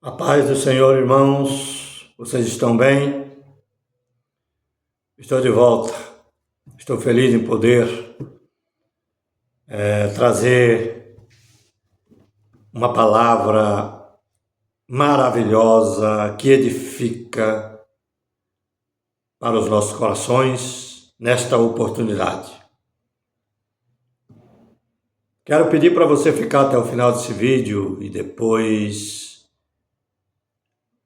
A paz do Senhor, irmãos, vocês estão bem? Estou de volta. Estou feliz em poder trazer uma palavra maravilhosa que edifica para os nossos corações nesta oportunidade. Quero pedir para você ficar até o final desse vídeo e depois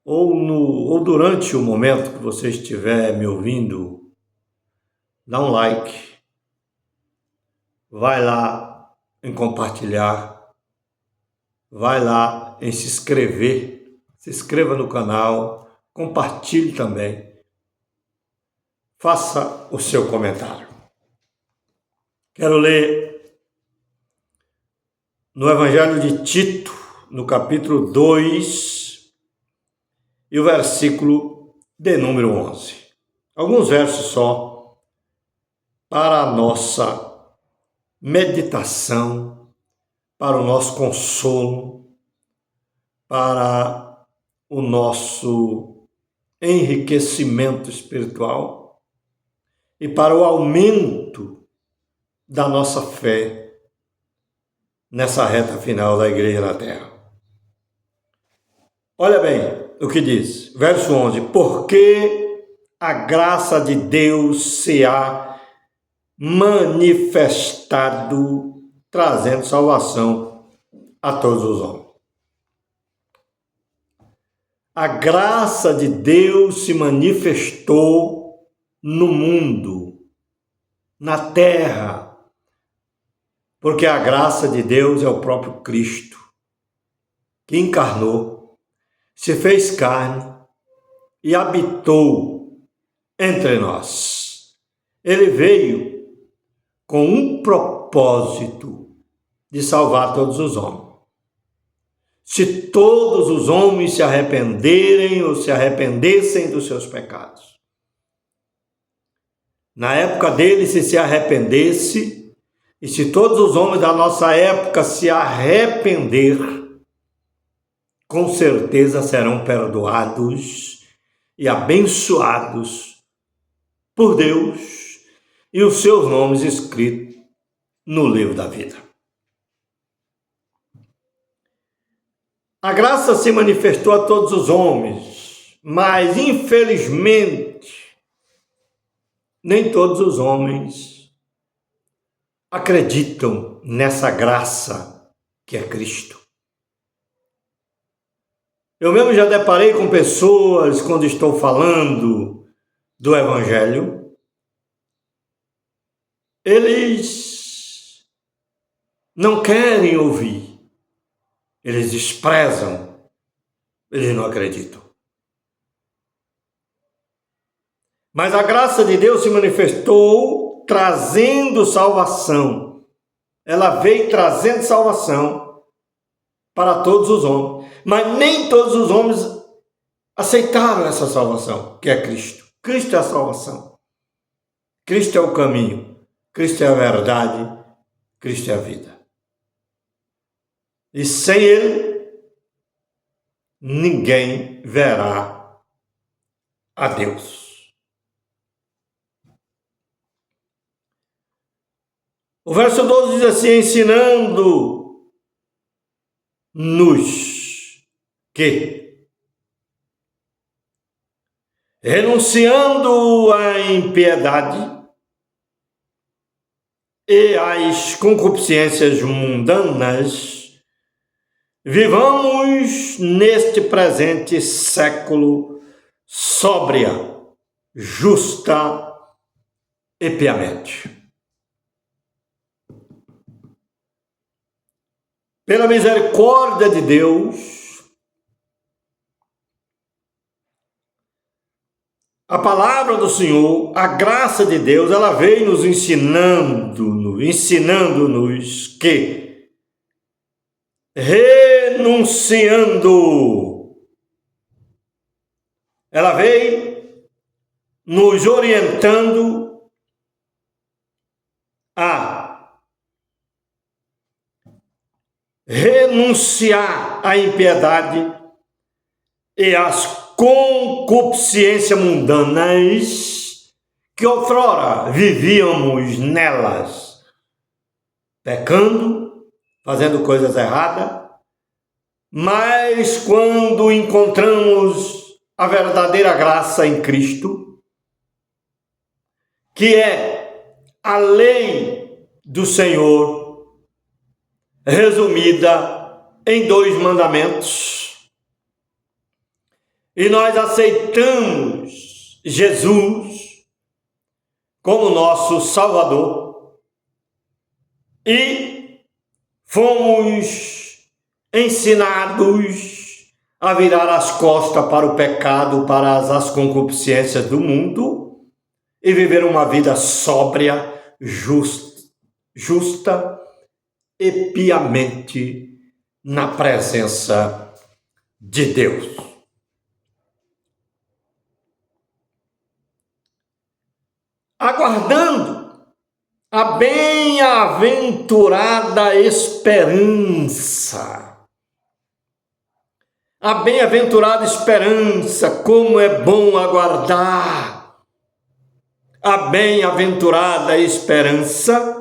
ou durante o momento que você estiver me ouvindo, dá um like, vai lá em compartilhar, vai lá em se inscreva no canal, compartilhe também, faça o seu comentário. Quero ler no Evangelho de Tito, no capítulo 2, e o versículo de número 11. Alguns versos só para a nossa meditação, para o nosso consolo, para o nosso enriquecimento espiritual e para o aumento da nossa fé nessa reta final da Igreja na Terra. Olha bem o que diz, verso 11: porque a graça de Deus se há manifestado, trazendo salvação a todos os homens. A graça de Deus se manifestou no mundo, na terra, porque a graça de Deus é o próprio Cristo, que encarnou, se fez carne e habitou entre nós. Ele veio com um propósito de salvar todos os homens. Se todos os homens se arrependerem ou se arrependessem dos seus pecados. Na época dele, se arrependesse, e se todos os homens da nossa época se arrepender, com certeza serão perdoados e abençoados por Deus e os seus nomes escritos no livro da vida. A graça se manifestou a todos os homens, mas infelizmente nem todos os homens acreditam nessa graça que é Cristo. Eu mesmo já deparei com pessoas, quando estou falando do Evangelho, eles não querem ouvir, eles desprezam, eles não acreditam. Mas a graça de Deus se manifestou trazendo salvação. Ela veio trazendo salvação para todos os homens. Mas nem todos os homens aceitaram essa salvação, que é Cristo. Cristo é a salvação. Cristo é o caminho. Cristo é a verdade. Cristo é a vida. E sem Ele, ninguém verá a Deus. O verso 12 diz assim: ensinando-nos que, renunciando à impiedade e às concupiscências mundanas, vivamos neste presente século sóbria, justa e piamente. Pela misericórdia de Deus, a palavra do Senhor, a graça de Deus, ela veio nos ensinando-nos que, renunciando, ela veio nos orientando a renunciar à impiedade e as concupiscências mundanas que outrora vivíamos nelas, pecando, fazendo coisas erradas, mas quando encontramos a verdadeira graça em Cristo, que é a lei do Senhor, resumida em 2 mandamentos, e nós aceitamos Jesus como nosso Salvador e fomos ensinados a virar as costas para o pecado, para as concupiscências do mundo e viver uma vida sóbria, justa e piamente na presença de Deus. Aguardando a bem-aventurada esperança. A bem-aventurada esperança, como é bom aguardar. A bem-aventurada esperança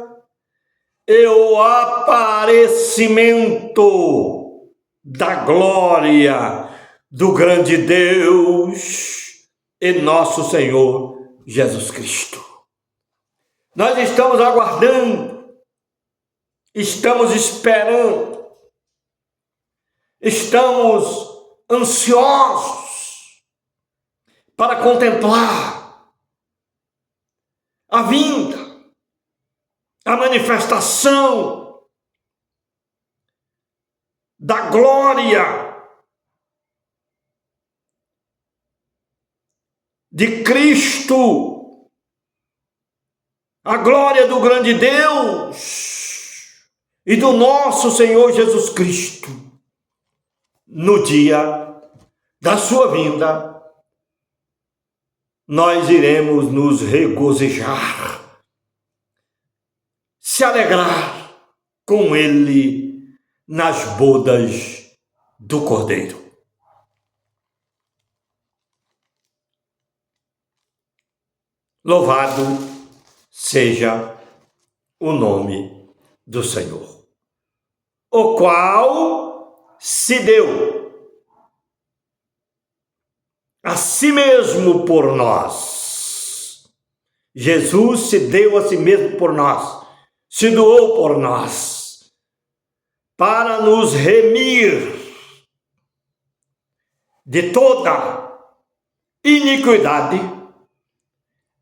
e o aparecimento da glória do grande Deus e nosso Senhor Jesus Cristo. Nós estamos aguardando, estamos esperando, estamos ansiosos para contemplar a vinda, a manifestação da glória de Cristo, a glória do grande Deus e do nosso Senhor Jesus Cristo, no dia da sua vinda, nós iremos nos regozijar, se alegrar com Ele nas bodas do Cordeiro. Louvado seja o nome do Senhor, o qual se deu a si mesmo por nós. Jesus se deu a si mesmo por nós, se doou por nós, para nos remir de toda iniquidade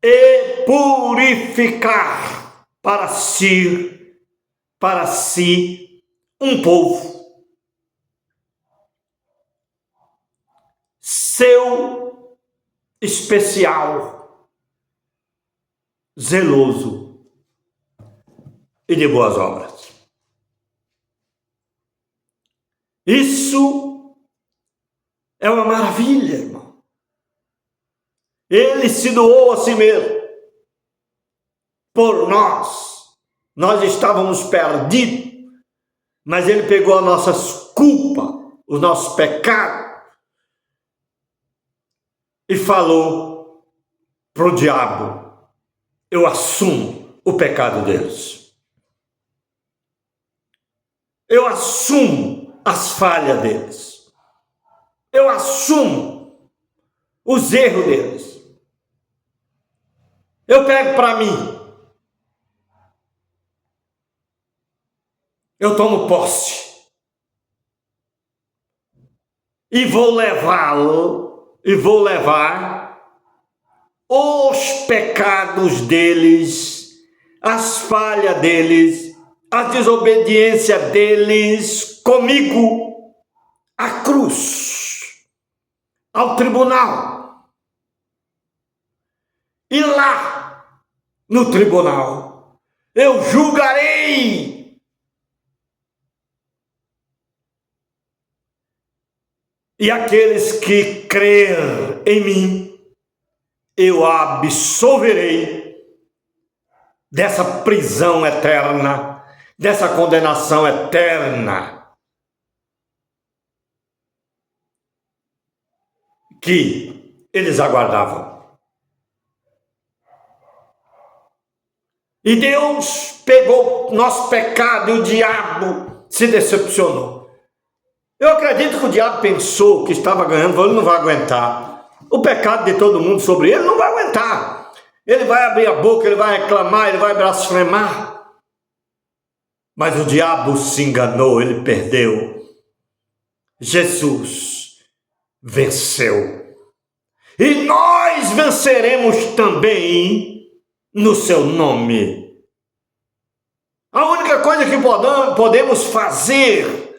e purificar para si um povo seu especial, zeloso e de boas obras. Isso é uma maravilha, irmão. Ele se doou a si mesmo por nós. Nós estávamos perdidos, mas Ele pegou as nossas culpas, os nossos pecados e falou para o diabo: eu assumo o pecado deles. Eu assumo as falhas deles. Eu assumo os erros deles. Eu pego para mim. Eu tomo posse. E vou levar os pecados deles, as falhas deles, a desobediência deles comigo à cruz, ao tribunal. E lá, no tribunal, eu julgarei. E aqueles que crer em mim, eu absolverei dessa prisão eterna, dessa condenação eterna. que eles aguardavam. E Deus pegou nosso pecado e o diabo se decepcionou. Eu acredito que o diabo pensou que estava ganhando, falou, ele não vai aguentar. O pecado de todo mundo sobre ele não vai aguentar. Ele vai abrir a boca, ele vai reclamar, ele vai blasfemar. Mas o diabo se enganou, ele perdeu. Jesus venceu. E nós venceremos também no seu nome. A única coisa que podemos fazer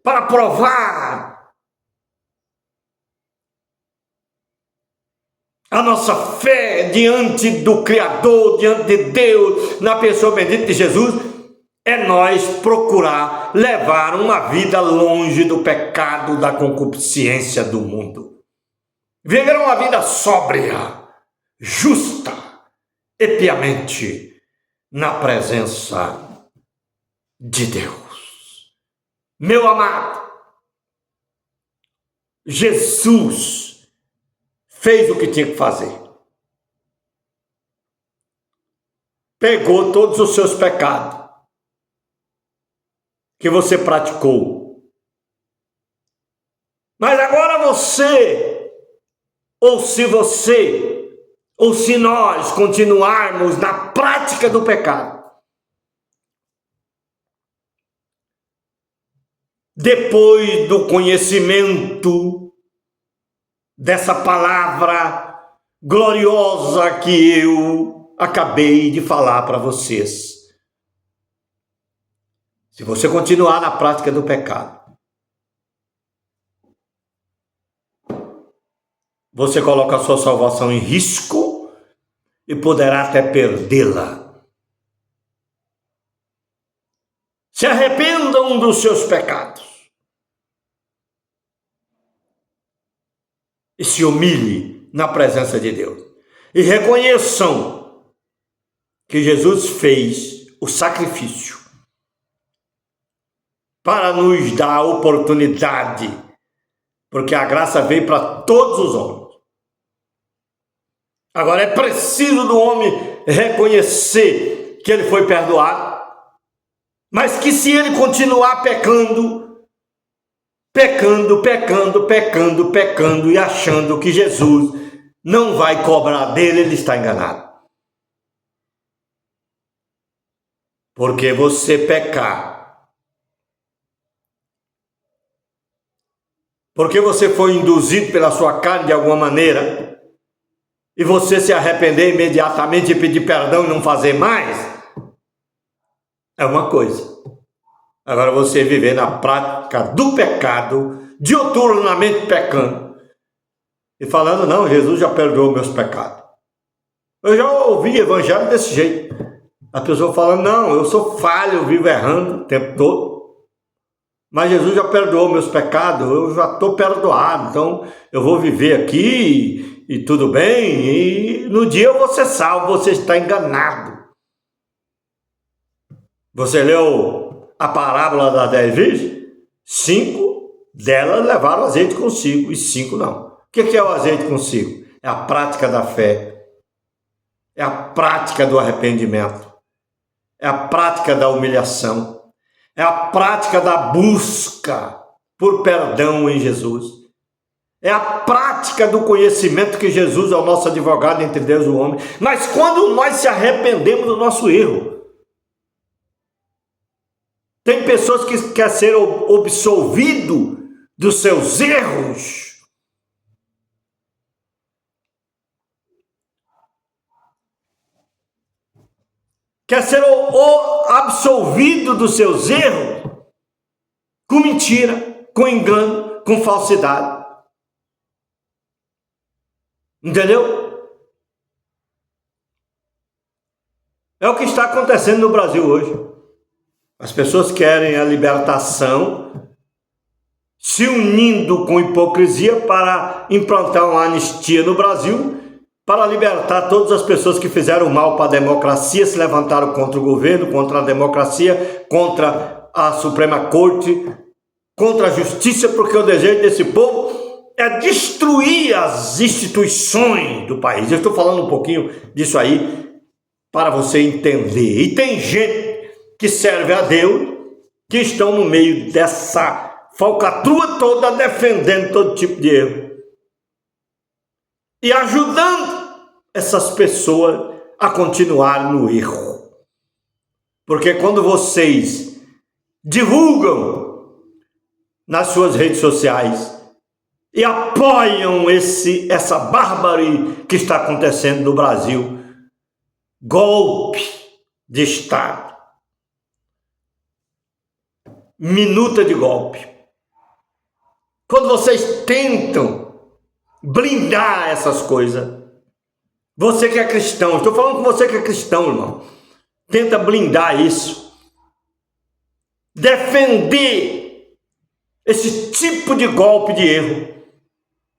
para provar a nossa fé diante do Criador, diante de Deus, na pessoa bendita de Jesus, é nós procurar levar uma vida longe do pecado, da concupiscência do mundo. Viver uma vida sóbria, justa e piamente na presença de Deus. Meu amado, Jesus fez o que tinha que fazer. Pegou todos os seus pecados que você praticou. Mas agora você, ou se nós continuarmos na prática do pecado, depois do conhecimento dessa palavra gloriosa que eu acabei de falar para vocês, se você continuar na prática do pecado, você coloca a sua salvação em risco e poderá até perdê-la. Se arrependam dos seus pecados e se humilhe na presença de Deus. E reconheçam que Jesus fez o sacrifício para nos dar a oportunidade, porque a graça veio para todos os homens. Agora é preciso do homem reconhecer que ele foi perdoado, mas que se ele continuar pecando e achando que Jesus não vai cobrar dele, ele está enganado. Porque você pecar, porque você foi induzido pela sua carne de alguma maneira, e você se arrepender imediatamente e pedir perdão e não fazer mais, é uma coisa. Agora você viver na prática do pecado, diuturnamente pecando, e falando, não, Jesus já perdoou meus pecados. Eu já ouvi evangelho desse jeito. A pessoa falando, não, eu sou falho, eu vivo errando o tempo todo. Mas Jesus já perdoou meus pecados, eu já estou perdoado, então eu vou viver aqui e tudo bem, e no dia eu vou ser salvo. Você está enganado. Você leu a parábola das 10 virgens? 5 delas levaram azeite consigo e 5 não. O que é o azeite consigo? É a prática da fé, é a prática do arrependimento, é a prática da humilhação, é a prática da busca por perdão em Jesus. É a prática do conhecimento que Jesus é o nosso advogado entre Deus e o homem. Mas quando nós se arrependemos do nosso erro, tem pessoas que querem ser absolvido dos seus erros. Quer ser absolvido dos seus erros com mentira, com engano, com falsidade. Entendeu? É o que está acontecendo no Brasil hoje. As pessoas querem a libertação, se unindo com hipocrisia para implantar uma anistia no Brasil, para libertar todas as pessoas que fizeram mal para a democracia, se levantaram contra o governo, contra a democracia, contra a Suprema Corte, contra a justiça, porque o desejo desse povo é destruir as instituições do país. Eu estou falando um pouquinho disso aí para você entender. E tem gente que serve a Deus que estão no meio dessa falcatrua toda, defendendo todo tipo de erro e ajudando essas pessoas a continuar no erro. Porque quando vocês divulgam nas suas redes sociais e apoiam essa bárbara que está acontecendo no Brasil, golpe de Estado, minuta de golpe, quando vocês tentam blindar essas coisas, você que é cristão, estou falando com você que é cristão, irmão, tenta blindar isso, defender esse tipo de golpe de erro,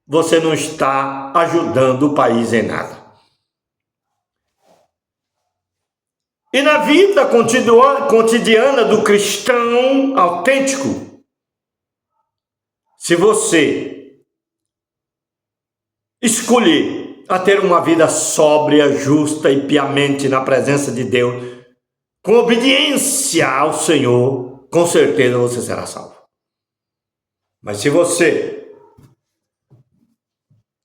você não está ajudando o país em nada. E na vida cotidiana do cristão autêntico, se você escolher a ter uma vida sóbria, justa e piamente na presença de Deus, com obediência ao Senhor, com certeza você será salvo. Mas se você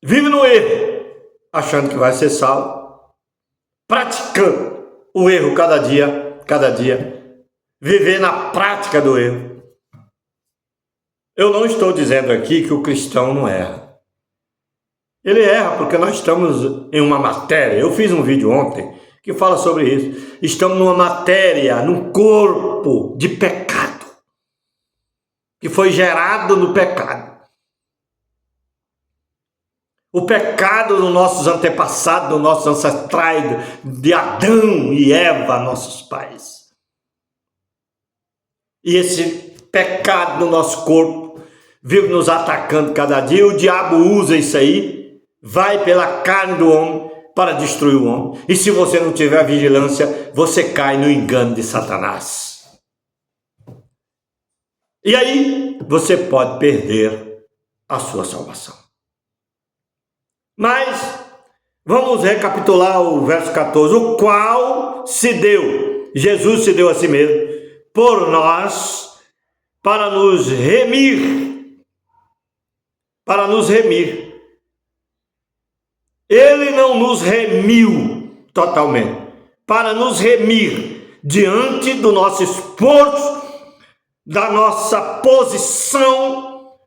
vive no erro, achando que vai ser salvo, praticando o erro cada dia, viver na prática do erro. Eu não estou dizendo aqui que o cristão não erra. Ele erra porque nós estamos em uma matéria. Eu fiz um vídeo ontem que fala sobre isso. Estamos numa matéria, num corpo de pecado, que foi gerado no pecado. O pecado dos nossos antepassados, dos nossos ancestrais, de Adão e Eva, nossos pais. E esse pecado no nosso corpo vive nos atacando cada dia. O diabo usa isso aí, vai pela carne do homem para destruir o homem. E se você não tiver vigilância, você cai no engano de Satanás. E aí você pode perder a sua salvação. Mas vamos recapitular o verso 14, o qual se deu, Jesus se deu a si mesmo, por nós, para nos remir. Ele não nos remiu totalmente, para nos remir diante do nosso esforço, da nossa posição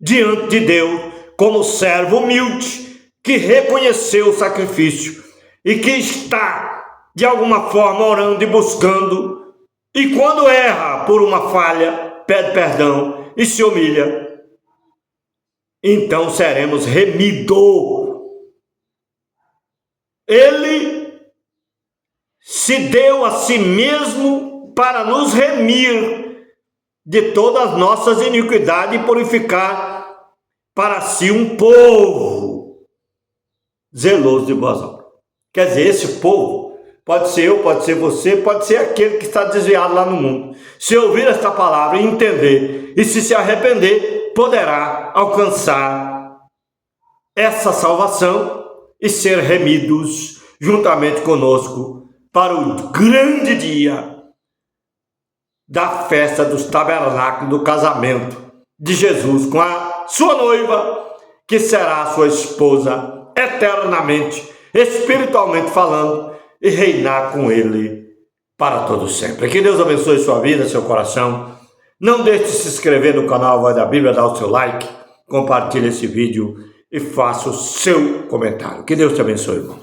diante de Deus, como servo humilde, que reconheceu o sacrifício e que está, de alguma forma, orando e buscando, e quando erra por uma falha, pede perdão e se humilha, então seremos remidos. Ele se deu a si mesmo para nos remir de todas as nossas iniquidades e purificar para si um povo zeloso de boas obras. Quer dizer, esse povo pode ser eu, pode ser você, pode ser aquele que está desviado lá no mundo. Se ouvir esta palavra e entender, e se arrepender, poderá alcançar essa salvação e ser remidos juntamente conosco para o grande dia da festa dos tabernáculos, do casamento de Jesus com a sua noiva, que será a sua esposa eternamente, espiritualmente falando, e reinar com ele para todo sempre. Que Deus abençoe sua vida, seu coração. Não deixe de se inscrever no canal Voz da Bíblia, dar o seu like, compartilhe esse vídeo e faça o seu comentário. Que Deus te abençoe, irmão.